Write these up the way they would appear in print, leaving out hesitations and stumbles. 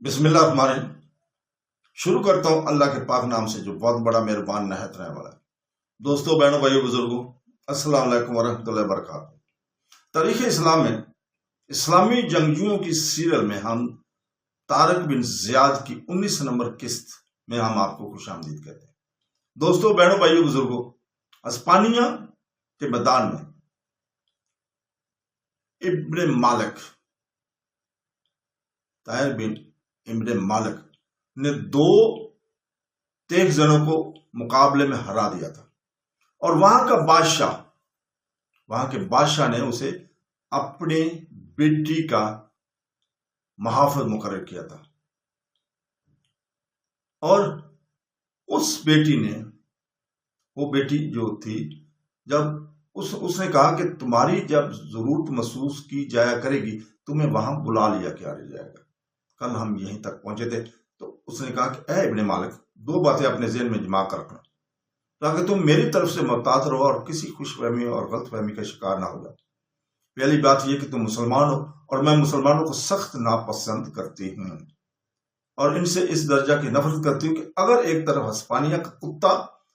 بسم اللہ الرحمن الرحیم۔ شروع کرتا ہوں اللہ کے پاک نام سے جو بہت بڑا مہربان نہایت رحم والا ہے۔ دوستو، بہنوں، بھائیو، بزرگوں، السلام علیکم ورحمۃ اللہ وبرکاتہ۔ تاریخ اسلام میں اسلامی جنگجوؤں کی سیریل میں ہم طارق بن زیاد کی 19 نمبر قسط میں ہم آپ کو خوش آمدید کہتے ہیں۔ دوستو، بہنوں، بھائیو، بزرگوں، اسپانیہ کے میدان میں ابن مالک، طاہر بن ابن مالک نے 2 تیغ زنوں کو مقابلے میں ہرا دیا تھا، اور وہاں کے بادشاہ نے اسے اپنی بیٹی کا محافظ مقرر کیا تھا، اور اس بیٹی نے، وہ بیٹی جو تھی، جب اس نے کہا کہ تمہاری جب ضرورت محسوس کی جایا کرے گی تمہیں وہاں بلا لیا کیا جائے گا۔ کل ہم یہیں تک پہنچے تھے، تو اس نے کہا کہ اے ابن مالک، 2 باتیں اپنے ذہن میں جمع کر رکھنا تاکہ تم میری طرف سے محتاط رہو اور کسی خوش فہمی اور غلط فہمی کا شکار نہ ہو جاؤ۔ پہلی بات یہ کہ تم مسلمان ہو اور میں مسلمانوں کو سخت ناپسند کرتی ہوں، اور ان سے اس درجہ کی نفرت کرتی ہوں کہ اگر ایک طرف اسپانیہ کا کتا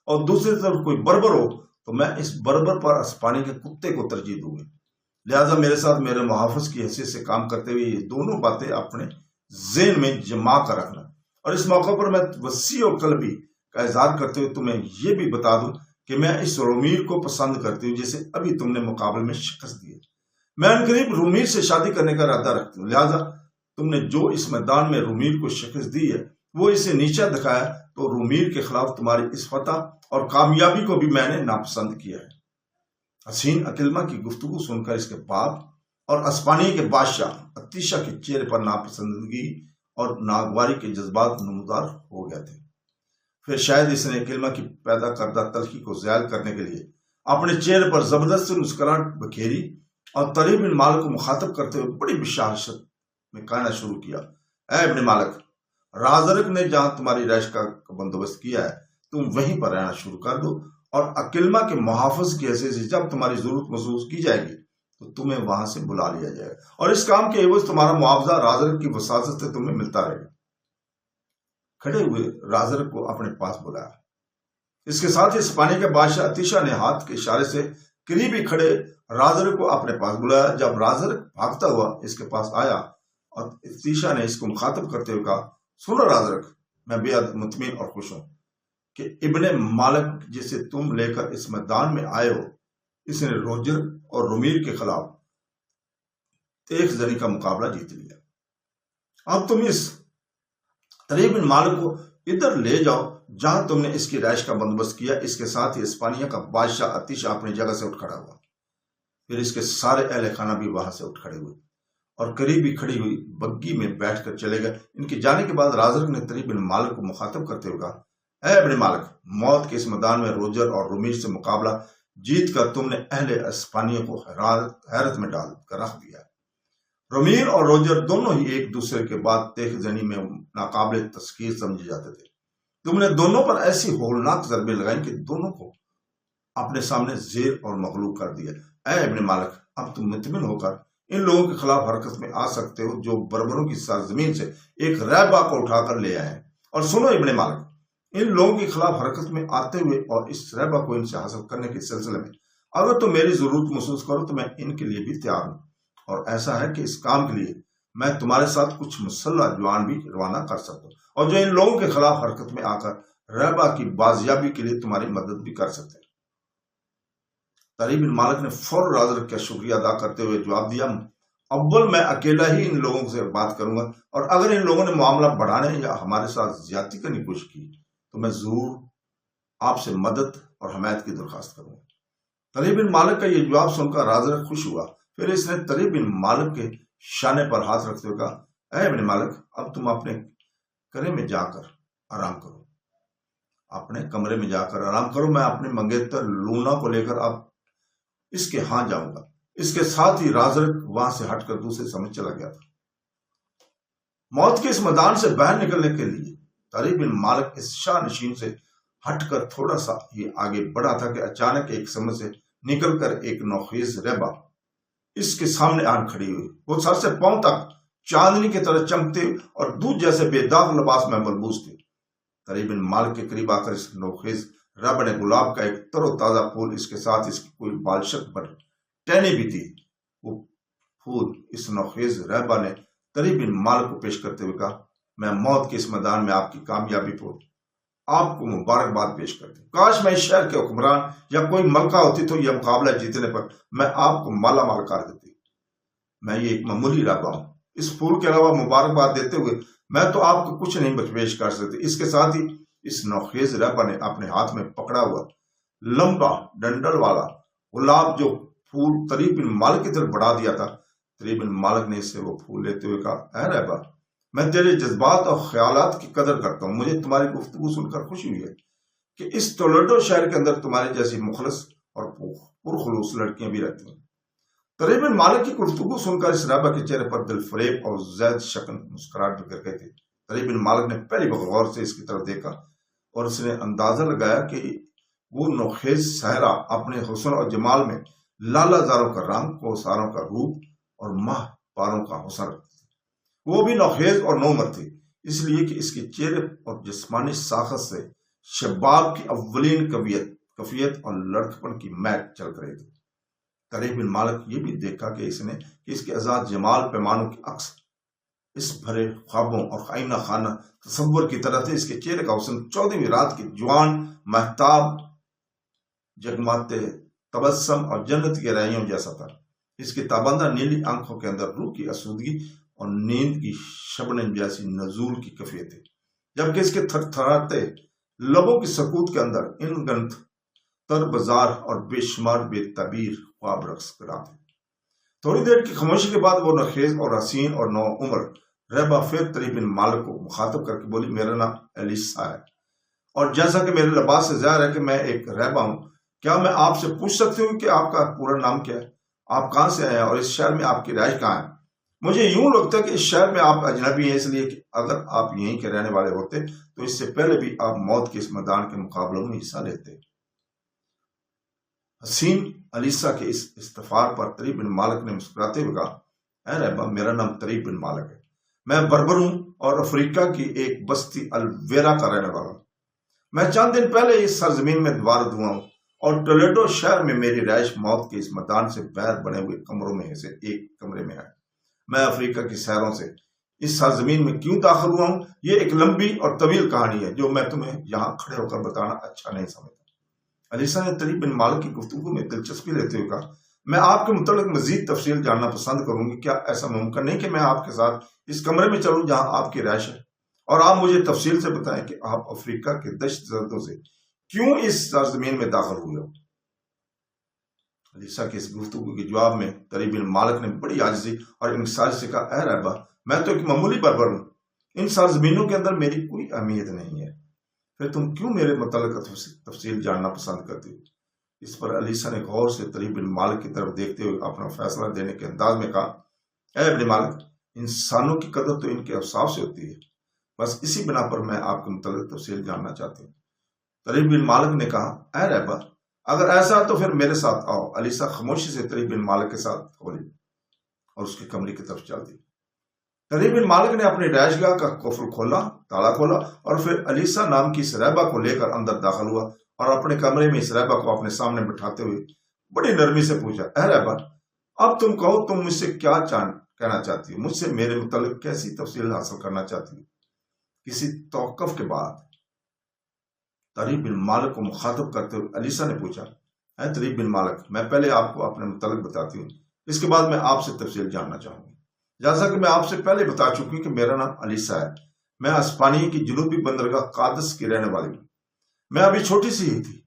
اور دوسری طرف کوئی بربر ہو تو میں اس بربر پر اسپانیہ کے کتے کو ترجیح دوں گی۔ لہذا میرے ساتھ میرے محافظ کی حیثیت سے کام کرتے ہوئے یہ دونوں باتیں اپنے ذہن میں جمع کر رکھنا، اور اس موقع پر میں وسیع و قلبی کا اظہار کرتے ہوئے تمہیں یہ بھی بتا دوں کہ میں اس رومیر کو پسند کرتی ہوں جسے ابھی تم نے مقابلے میں شکست دی ہے۔ میں عنقریب رومیر سے شادی کرنے کا ارادہ رکھتی ہوں، لہذا تم نے جو اس میدان میں رومیر کو شکست دی ہے وہ اسے نیچا دکھایا، تو رومیر کے خلاف تمہاری اس فتح اور کامیابی کو بھی میں نے ناپسند کیا ہے۔ حسین اکلمہ کی گفتگو سن کر اس کے باپ اور اسپانیہ کے بادشاہ اتیشہ کے چہرے پر ناپسندگی اور ناگواری کے جذبات نمودار ہو گئے تھے۔ پھر شاید اس نے اکلمہ کی پیدا کردہ تلخی کو زائل کرنے کے لیے اپنے چہرے پر زبردست مسکراہٹ بکھیری اور طارق بن مالک کو مخاطب کرتے ہوئے بڑی بشاشت میں کہنا شروع کیا، اے ابن مالک، رازرک نے جہاں تمہاری رہائش کا بندوبست کیا ہے تم وہیں پر رہنا شروع کر دو، اور اکلمہ کے محافظ کی حیثیت سے جب تمہاری ضرورت محسوس کی جائے گی تو تمہیں وہاں سے بلا لیا جائے گا، اور اس کام کے عوض تمہارا معاوضہ رازرک کی وساطت سے تمہیں ملتا رہے گا۔ کھڑے ہوئے رازرک کو اپنے پاس بلایا۔ اس کے ساتھ ہی اسپانیہ کے بادشاہ اتیشہ نے ہاتھ کے اشارے سے قریب ہی کھڑے رازرک کو اپنے پاس بلایا۔ جب رازرک بھاگتا ہوا اس کے پاس آیا اور اتیشہ نے اس کو مخاطب کرتے ہوئے کہا، سنو رازرک، میں بے حد مطمئن اور خوش ہوں کہ ابن مالک جسے تم لے کر اس میدان میں آئے ہو، اس نے روجر اور رومیر کے خلاف تیغ زنی کا مقابلہ جیت لیا۔ اب تم اس طارق بن مالک کو ادھر لے جاؤ جہاں تم نے اس کی رہائش کا بندوبست کیا۔ اس کے ساتھ ہی اسپانیہ کا بادشاہ اتیشہ اپنی جگہ سے اٹھ کھڑا ہوا، پھر اس کے سارے اہل خانہ بھی وہاں سے اٹھ کھڑے ہوئے اور قریب ہی کھڑی ہوئی بگی میں بیٹھ کر چلے گئے۔ ان کے جانے کے بعد رازرک نے طارق بن مالک کو مخاطب کرتے ہوئے کہا، اے ابن مالک، موت کے اس میدان میں روجر اور رومیر سے مقابلہ جیت کر تم نے اہل اسپانیہ کو حیرت میں ڈال کر رکھ دیا۔ رومیر اور روجر دونوں ہی ایک دوسرے کے بعد تیغ زنی میں ناقابل تسخیر سمجھے جاتے تھے۔ تم نے دونوں پر ایسی ہولناک ضربیں لگائیں کہ دونوں کو اپنے سامنے زیر اور مغلوب کر دیا۔ اے ابن مالک، اب تم مطمئن ہو کر ان لوگوں کے خلاف حرکت میں آ سکتے ہو جو بربروں کی سرزمین سے ایک رہبہ کو اٹھا کر لے آئے ہیں۔ اور سنو ابن مالک، ان لوگوں کے خلاف حرکت میں آتے ہوئے اور اس رہبہ کو ان سے حاصل کرنے کے سلسلے میں اگر تم میری ضرورت محسوس کرو تو میں ان کے لیے بھی تیار ہوں، اور ایسا ہے کہ اس کام کے لیے میں تمہارے ساتھ کچھ مسلح جوان بھی روانہ کر سکتا ہوں، اور جو ان لوگوں کے خلاف حرکت میں آ کر رہبہ کی بازیابی کے لیے تمہاری مدد بھی کر سکتے ہیں۔ طارق بن مالک نے فوراً رازرک کا شکریہ ادا کرتے ہوئے جواب دیا، اول میں اکیلا ہی ان لوگوں سے بات کروں گا، اور اگر ان لوگوں نے معاملہ بڑھانے یا ہمارے ساتھ زیادتی کرنے کی کوشش کی تو میں ضرور آپ سے مدد اور حمایت کی درخواست کروں گا۔ طارق بن مالک کا یہ جواب سن کر رازرک خوش ہوا، پھر اس نے طارق بن مالک کے شانے پر ہاتھ رکھتے ہوئے کہا، اے ابن مالک، اب تم اپنے کمرے میں جا کر آرام کرو، میں اپنے منگیتر لونا کو لے کر اب اس کے ہاں جاؤں گا۔ اس کے ساتھ ہی رازرک وہاں سے ہٹ کر دوسرے سمجھ چلا گیا تھا۔ موت کے اس میدان سے باہر نکلنے کے لیے طارق بن مالک اس شاہ نشین سے ہٹ کر تھوڑا سا ہی آگے بڑھا تھا کہ اچانک ایک سمت سے نکل کر ایک نوخیز رہبہ اس کے سامنے آن کھڑی ہوئی۔ وہ سر سے پاؤں تک چاندنی کی طرح چمکتے اور دودھ جیسے بے داغ لباس میں ملبوس تھے۔ طری بن مالک کے قریب آ کر اس نوخیز رہبر نے گلاب کا ایک تر و تازہ پھول، اس کے ساتھ اس کی کوئی بالشت پر ٹہنی بھی تھی، وہ پھول اس نوخیز رہبر نے طری بن مالک کو پیش کرتے ہوئے کہا، میں موت کے اس میدان میں آپ کی کامیابی پر آپ کو مبارکباد پیش کرتی ہوں۔ کاش میں اس شہر کے حکمران یا کوئی ملکہ ہوتی تو یہ مقابلہ جیتنے پر میں آپ کو مالا مال کر دیتی۔ میں یہ ایک معمولی رہبر ہوں۔ اس پھول کے علاوہ مبارکباد دیتے ہوئے میں تو آپ کو کچھ نہیں پیش کر سکتی۔ اس کے ساتھ ہی اس نوخیز رہبر نے اپنے ہاتھ میں پکڑا ہوا لمبا ڈنڈل والا گلاب جو پھول طری بن مالک کی طرف بڑھا دیا تھا، طری بن مالک نے اس سے وہ پھول لیتے ہوئے کہا، اے رہبر، میں تیرے جذبات اور خیالات کی قدر کرتا ہوں۔ مجھے تمہاری گفتگو سن کر خوشی ہوئی ہے کہ اس ٹولیڈو شہر کے اندر تمہارے جیسی مخلص اور پرخلوص لڑکیاں بھی رہتی ہیں۔ طری بن مالک کی گفتگو سن کر اس رہبر کے چہرے پر دل فریب اور زید شکن مسکراہٹ بکھر گئے تھے۔ طری بن مالک نے پہلی بار غور سے اس کی طرف دیکھا اور اس نے اندازہ لگایا کہ وہ نوخیز صحرا اپنے حسن اور جمال میں لالا زاروں کا رنگ، کوثاروں کا روپ اور ماہ پاروں کا حسن رکھتی تھی۔ وہ بھی نوخیز اور نوعمر تھی، اس لیے کہ اس کے چہرے اور جسمانی ساخت سے شباب کی اولین کفیت اور لڑکپن کی مہک چل رہی تھی۔ طری بن مالک یہ بھی دیکھا کہ اس کے آزاد جمال پیمانوں کے عکس اس بھرے خوابوں اور آئینہ خانہ تصور کی طرح تھے۔ اس کے چہرے کا حسن 14ویں رات کی جوان مہتاب جگماتے تبسم اور جنت کی رائیوں جیسا تھا۔ اس کی تابندہ نیلی آنکھوں کے اندر روح کی آسودگی اور نیند کی شبنم جیسی نزول کی کیفیت تھی، جبکہ اس کے تھرتھراتے لبوں کی سکوت کے اندر ان گنت تر بازار اور بے شمار بے تعبیر خواب رقص کراتے۔ تھوڑی دیر کی خاموشی کے بعد وہ نوخیز اور حسین اور نو عمر رہبر پھر طری بن مالک کو مخاطب کر کے بولی، میرا نام الیسا ہے، اور جیسا کہ میرے لباس سے ظاہر ہے کہ میں ایک رہبر ہوں، کیا میں آپ سے پوچھ سکتی ہوں کہ آپ کا پورا نام کیا ہے؟ آپ کہاں سے آئے ہیں اور اس شہر میں آپ کی رہائش کہاں ہے؟ مجھے یوں لگتا ہے کہ اس شہر میں آپ اجنبی ہیں، اس لیے کہ اگر آپ یہیں کے رہنے والے ہوتے تو اس سے پہلے بھی آپ موت کے اس میدان کے مقابلوں میں حصہ لیتے۔ حسین الیسا کے اس استفار پر طری بن مالک نے مسکراتے ہوئے کہا، اے رہبر، میرا نام طری بن مالک ہے، میں بربر ہوں اور افریقہ کی ایک بستی الویرا کا رہنے والا ہوں۔ میں چند دن پہلے اس سرزمین میں دوبارہ ہوا ہوں اور ٹولیڈو شہر میں میری رہائش موت کے اس میدان سے باہر بنے ہوئے کمروں میں سے ایک کمرے میں ہے۔ میں افریقہ کی سیروں سے اس سرزمین میں کیوں داخل ہوا ہوں، یہ ایک لمبی اور طویل کہانی ہے جو میں تمہیں یہاں کھڑے ہو کر بتانا اچھا نہیں سمجھتا۔ الیسا نے طری بن مالک کی گفتگو میں دلچسپی لیتے ہوئے کہا، میں آپ کے متعلق مزید تفصیل جاننا پسند کروں گی۔ کیا ایسا ممکن نہیں کہ میں آپ کے ساتھ اس کمرے میں چلوں جہاں آپ کی رہائش ہے، اور آپ مجھے تفصیل سے بتائیں کہ آپ افریقہ کے دہشت گردوں سے کیوں اس سرزمین میں داخل ہوئے ہو؟ الیسا کی اس گفتگو کے جواب میں طری بن مالک نے بڑی عاجزی اور انکساری سے کہا، اے رہبر، میں تو ایک معمولی بربر ہوں، ان سرزمینوں کے اندر میری کوئی اہمیت نہیں ہے، پھر تم کیوں میرے متعلق تفصیل جاننا پسند کرتی ہو؟ اس پر الیسا نے غور سے طری بن مالک کی طرف دیکھتے ہوئے اپنا فیصلہ دینے کے انداز میں کہا، اے ابن مالک، انسانوں کی قدر تو ان کے اوصاف سے ہوتی ہے، بس اسی بنا پر میں آپ کے متعلق تفصیل جاننا چاہتی ہوں۔ طری بن مالک نے کہا، اے رہبر، اگر ایسا تو پھر میرے ساتھ آؤ۔ الیسا خاموشی سے طری بن مالک کے ساتھ کھولی اور اس کے کمرے کی طرف چل دی۔ طری بن مالک نے اپنی رہائش گاہ کا قفل کھولا، تالا کھولا، اور پھر الیسا نام کی اس رہبر کو لے کر اندر داخل ہوا اور اپنے کمرے میں اس رہبر کو اپنے سامنے بٹھاتے ہوئے بڑی نرمی سے پوچھا، اے رہبر، اب تم کہو، تم مجھ سے کیا کہنا چاہتی ہو؟ مجھ سے میرے متعلق کیسی تفصیل حاصل کرنا چاہتی ہو؟ کسی توقف کے بعد طری بن مالک کو مخاطب کرتے ہوئے الیسا نے پوچھا، اے طری بن مالک، میں پہلے آپ کو اپنے متعلق بتاتی ہوں، اس کے بعد میں آپ سے تفصیل جاننا چاہوں گی۔ جیسا کہ میں آپ سے پہلے بتا چکی ہوں کہ میرا نام الیسا ہے، میں اسپانیہ کی جنوبی بندرگاہ قادس کی رہنے والی ہوں۔ میں ابھی چھوٹی سی ہی تھی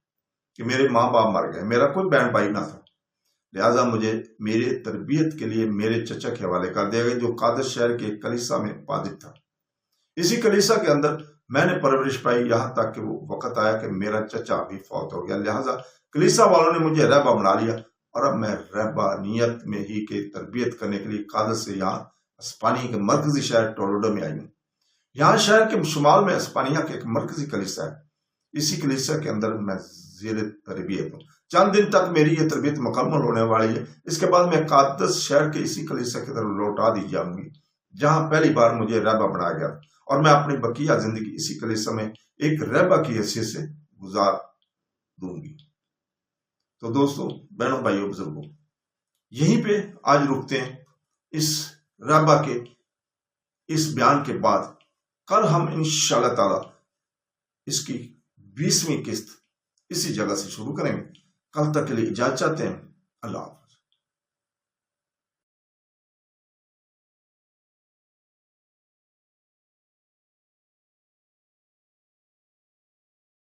کہ میرے ماں باپ مر گئے، میرا کوئی بہن بھائی نہ تھا، لہٰذا مجھے میرے تربیت کے لیے میرے چچا کے حوالے کر دیا گیا جو قادس شہر کے کلیسا میں پادری تھا۔ اسی کلیسا کے اندر میں نے پرورش پائی، یہاں تک کہ وہ وقت آیا کہ میرا چچا بھی فوت ہو گیا، لہٰذا کلیسا والوں نے مجھے رہبر بنا لیا اور اب میں رہبانیت میں ہی کے تربیت کرنے کے لیے قادس سے یہاں اسپانیہ کے مرکزی شہر ٹولیڈو میں آئی ہوں۔ یہاں شہر کے شمال میں اسپانیہ کا ایک مرکزی کلیسا ہے، اسی کلیسا کے اندر میں زیر تربیت ہوں۔ چند دن تک میری یہ تربیت مکمل ہونے والی ہے، اس کے بعد میں قادس شہر کے اسی کلیسا کی طرف لوٹا دی جاؤں گی جہاں پہلی بار مجھے رہبہ بنایا گیا، اور میں اپنی بقیہ زندگی اسی کلیسا میں ایک رہبہ کی حیثیت سے گزار دوں گی۔ تو دوستو، بہنوں، بھائیوں، بزرگوں، یہیں پہ آج رکتے ہیں اس رہبہ کے اس بیان کے بعد۔ کل ہم انشاءاللہ تعالی اس کی 20ویں قسط اسی جگہ سے شروع کریں گے۔ کل تک کے لیے اجازت چاہتے ہیں۔ اللہ حافظ۔